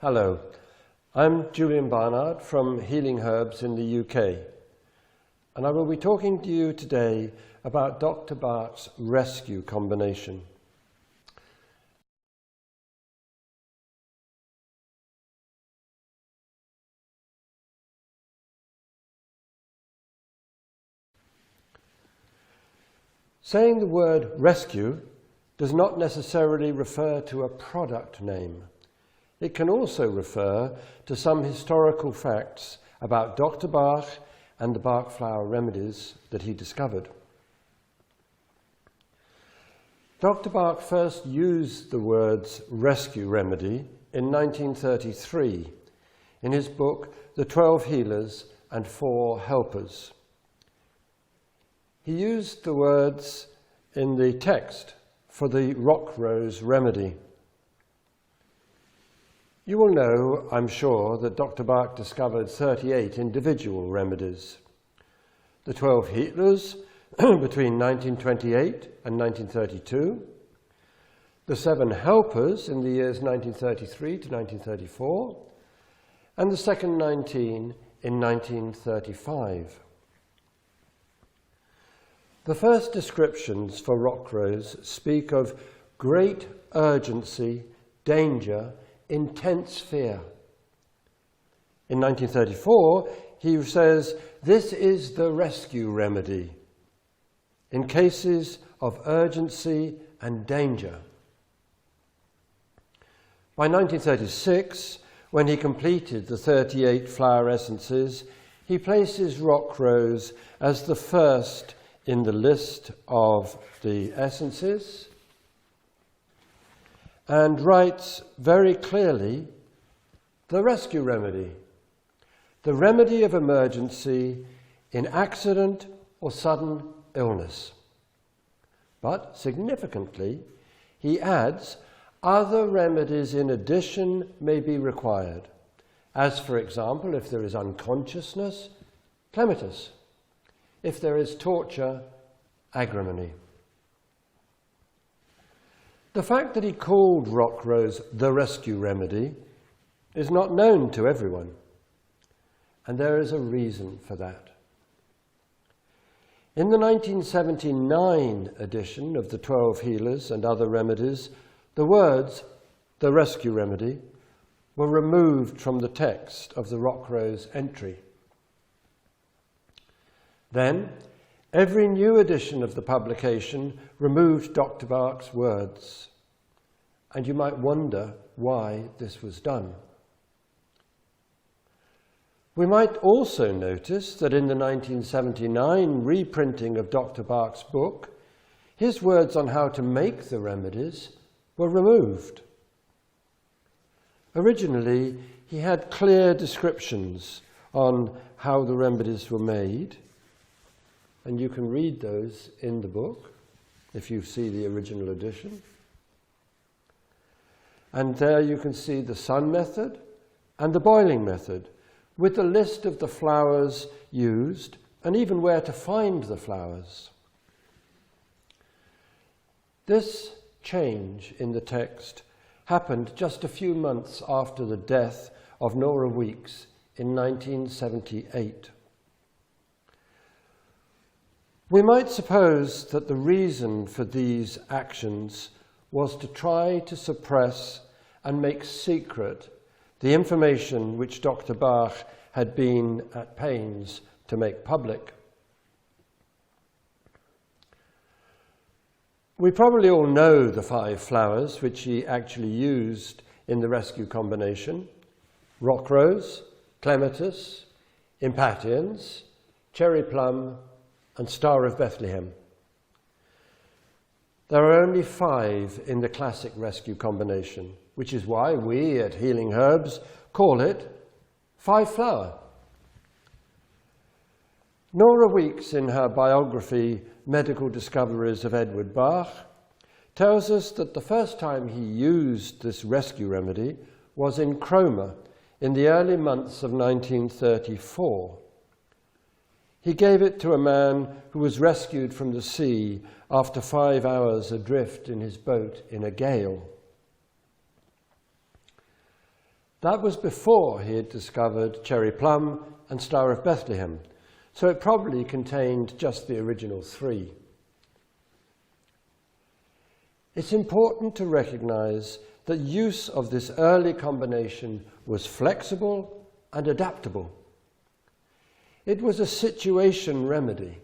Hello, I'm Julian Barnard from Healing Herbs in the UK, and I will be talking to you today about Dr. Bach's rescue combination. Saying the word rescue does not necessarily refer to a product name. It can also refer to some historical facts about Dr. Bach and the Bach flower remedies that he discovered. Dr. Bach first used the words rescue remedy in 1933 in his book, The 12 Healers and 4 Helpers. He used the words in the text for the rock rose remedy. You will know, I'm sure, that Dr. Bach discovered 38 individual remedies. The 12 healers between 1928 and 1932, the 7 helpers in the years 1933 to 1934, and the second 19 in 1935. The first descriptions for rock rose speak of great urgency, danger, intense fear. In 1934, he says, "This is the rescue remedy in cases of urgency and danger." By 1936, when he completed the 38 flower essences, he places rock rose as the first in the list of the essences, and writes very clearly, the rescue remedy, the remedy of emergency in accident or sudden illness. But significantly, he adds, other remedies in addition may be required, as for example, if there is unconsciousness, clematis, if there is torture, agrimony. The fact that he called rock rose the rescue remedy is not known to everyone, and there is a reason for that. In the 1979 edition of the 12 Healers and Other Remedies, the words, the rescue remedy, were removed from the text of the rock rose entry. Then, every new edition of the publication removed Dr. Bach's words, and you might wonder why this was done. We might also notice that in the 1979 reprinting of Dr. Bach's book, his words on how to make the remedies were removed. Originally, he had clear descriptions on how the remedies were made, and you can read those in the book if you see the original edition. And there you can see the sun method and the boiling method with the list of the flowers used and even where to find the flowers. This change in the text happened just a few months after the death of Nora Weeks in 1978. We might suppose that the reason for these actions was to try to suppress and make secret the information which Dr. Bach had been at pains to make public. We probably all know the 5 flowers which he actually used in the rescue combination: rock rose, clematis, impatiens, cherry plum, and Star of Bethlehem. There are only 5 in the classic rescue combination, which is why we at Healing Herbs call it 5-flower. Nora Weeks, in her biography, Medical Discoveries of Edward Bach, tells us that the first time he used this rescue remedy was in Cromer in the early months of 1934. He gave it to a man who was rescued from the sea after 5 hours adrift in his boat in a gale. That was before he had discovered cherry plum and Star of Bethlehem, so it probably contained just the original 3. It's important to recognize that use of this early combination was flexible and adaptable. It was a situation remedy,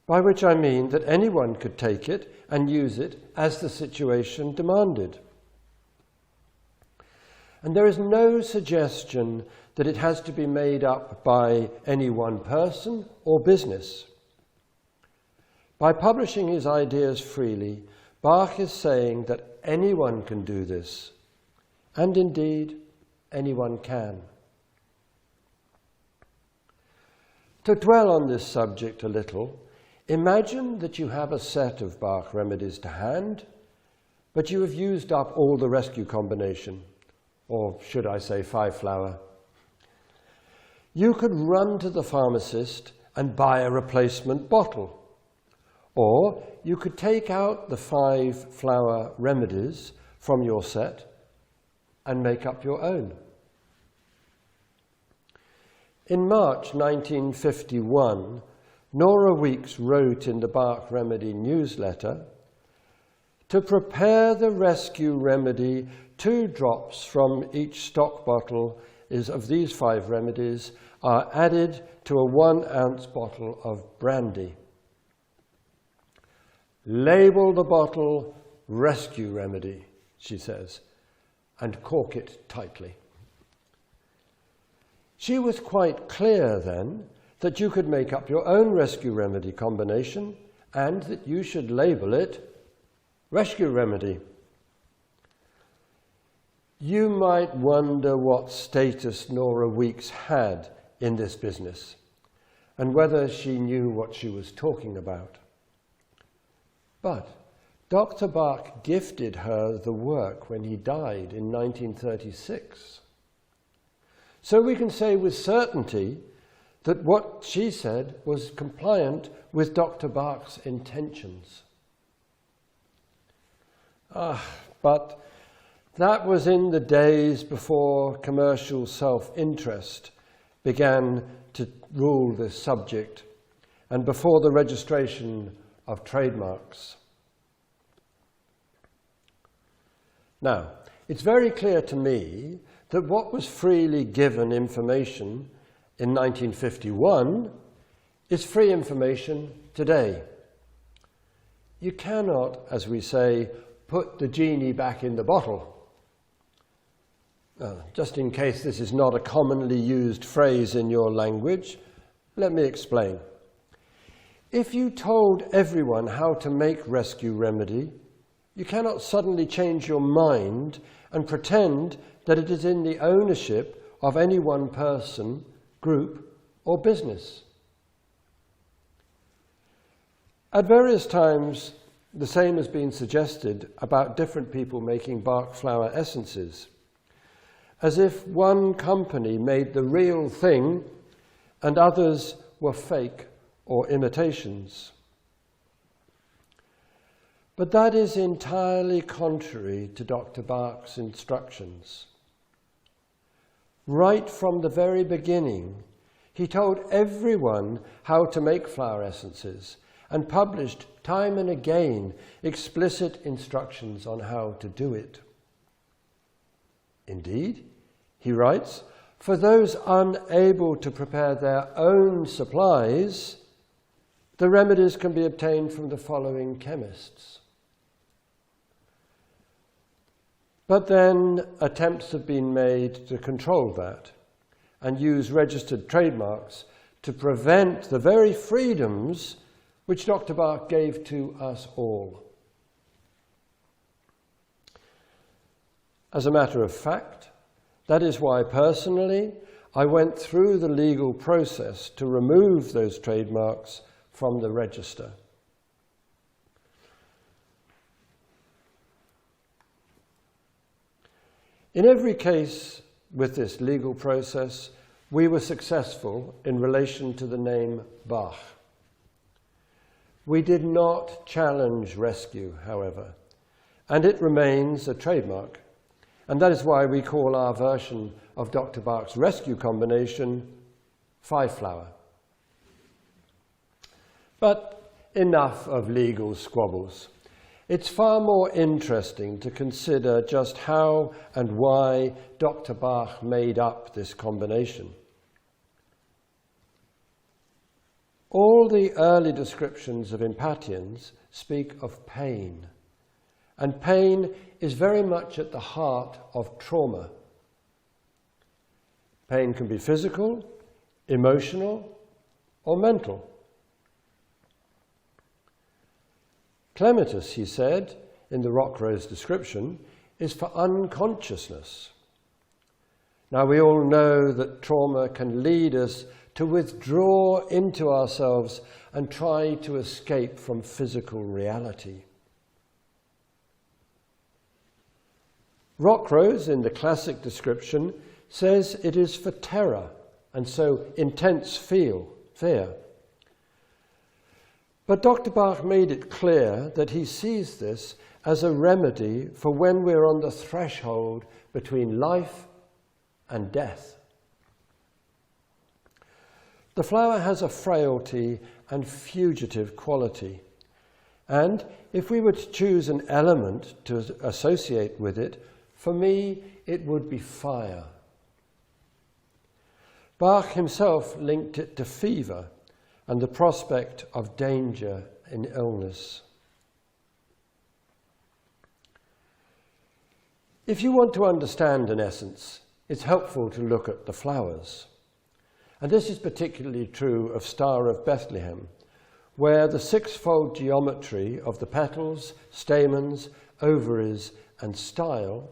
by which I mean that anyone could take it and use it as the situation demanded. And there is no suggestion that it has to be made up by any one person or business. By publishing his ideas freely, Bach is saying that anyone can do this, and indeed, anyone can. To dwell on this subject a little, imagine that you have a set of Bach remedies to hand, but you have used up all the rescue combination, or should I say 5-flower. You could run to the pharmacist and buy a replacement bottle, or you could take out the 5-flower remedies from your set and make up your own. In March 1951, Nora Weeks wrote in the Bach Remedy newsletter, "To prepare the rescue remedy, 2 drops from each stock bottle of these 5 remedies are added to a 1-ounce bottle of brandy. Label the bottle rescue remedy," she says, "and cork it tightly." She was quite clear then that you could make up your own rescue remedy combination and that you should label it rescue remedy. You might wonder what status Nora Weeks had in this business and whether she knew what she was talking about. But Dr. Bach gifted her the work when he died in 1936. So we can say with certainty that what she said was compliant with Dr. Bach's intentions. But that was in the days before commercial self-interest began to rule this subject and before the registration of trademarks. Now, it's very clear to me that what was freely given information in 1951 is free information today. You cannot, as we say, put the genie back in the bottle. Just in case this is not a commonly used phrase in your language, let me explain. If you told everyone how to make rescue remedy, you cannot suddenly change your mind and pretend that it is in the ownership of any one person, group, or business. At various times, the same has been suggested about different people making Bach flower essences, as if one company made the real thing and others were fake or imitations. But that is entirely contrary to Dr. Bach's instructions. Right from the very beginning, he told everyone how to make flower essences and published time and again explicit instructions on how to do it. Indeed, he writes, for those unable to prepare their own supplies, the remedies can be obtained from the following chemists. But then attempts have been made to control that and use registered trademarks to prevent the very freedoms which Dr. Bach gave to us all. As a matter of fact, that is why personally I went through the legal process to remove those trademarks from the register. In every case with this legal process, we were successful in relation to the name Bach. We did not challenge rescue, however, and it remains a trademark, And that is why we call our version of Dr. Bach's rescue combination five-flower. But enough of legal squabbles. It's far more interesting to consider just how and why Dr. Bach made up this combination. All the early descriptions of impatiens speak of pain, and pain is very much at the heart of trauma. Pain can be physical, emotional, or mental. Clematis, he said, in the rock rose description, is for unconsciousness. Now we all know that trauma can lead us to withdraw into ourselves and try to escape from physical reality. Rock rose, in the classic description, says it is for terror, and so intense fear. But Dr. Bach made it clear that he sees this as a remedy for when we're on the threshold between life and death. The flower has a frailty and fugitive quality, and if we were to choose an element to associate with it, for me it would be fire. Bach himself linked it to fever and the prospect of danger in illness. If you want to understand an essence, it's helpful to look at the flowers. And this is particularly true of Star of Bethlehem, where the sixfold geometry of the petals, stamens, ovaries, and style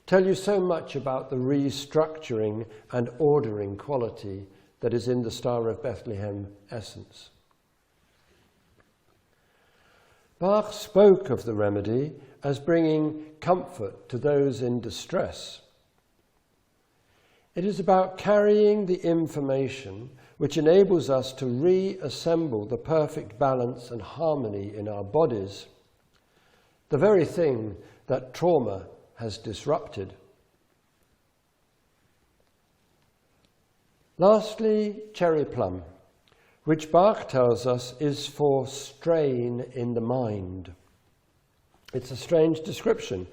tell you so much about the restructuring and ordering quality that is in the Star of Bethlehem essence. Bach spoke of the remedy as bringing comfort to those in distress. It is about carrying the information which enables us to reassemble the perfect balance and harmony in our bodies, the very thing that trauma has disrupted. Lastly, cherry plum, which Bach tells us is for strain in the mind. It's a strange description.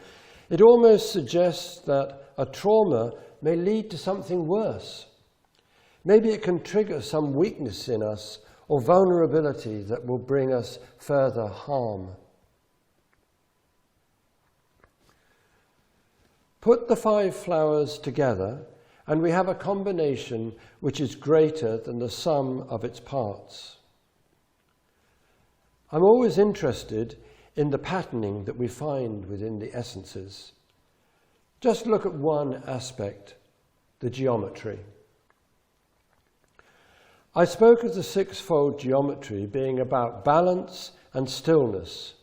It almost suggests that a trauma may lead to something worse. Maybe it can trigger some weakness in us or vulnerability that will bring us further harm. Put the five flowers together and we have a combination which is greater than the sum of its parts. I'm always interested in the patterning that we find within the essences. Just look at one aspect, the geometry. I spoke of the sixfold geometry being about balance and stillness,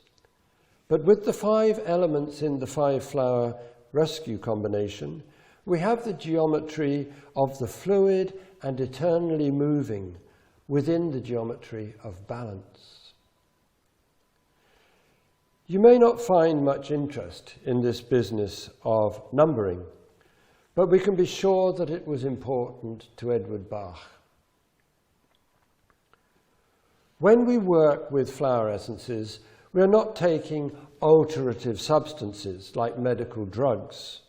but with the five elements in the five-flower rescue combination, we have the geometry of the fluid and eternally moving within the geometry of balance. You may not find much interest in this business of numbering, but we can be sure that it was important to Edward Bach. When we work with flower essences, we are not taking alterative substances like medical drugs.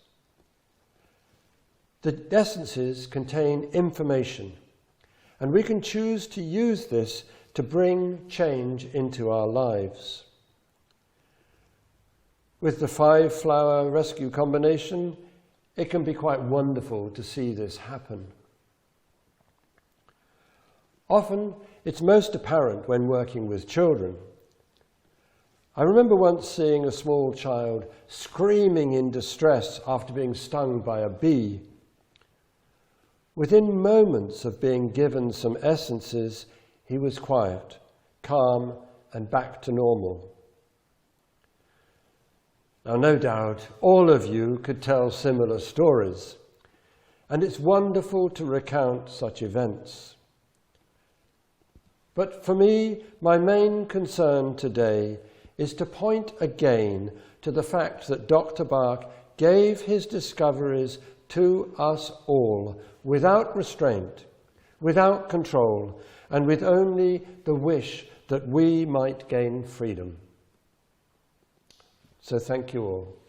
The essences contain information, and we can choose to use this to bring change into our lives. With the five-flower rescue combination, it can be quite wonderful to see this happen. Often, it's most apparent when working with children. I remember once seeing a small child screaming in distress after being stung by a bee. Within moments of being given some essences, he was quiet, calm, and back to normal. Now, no doubt, all of you could tell similar stories, and it's wonderful to recount such events. But for me, my main concern today is to point again to the fact that Dr. Bach gave his discoveries to us all, without restraint, without control, and with only the wish that we might gain freedom. So thank you all.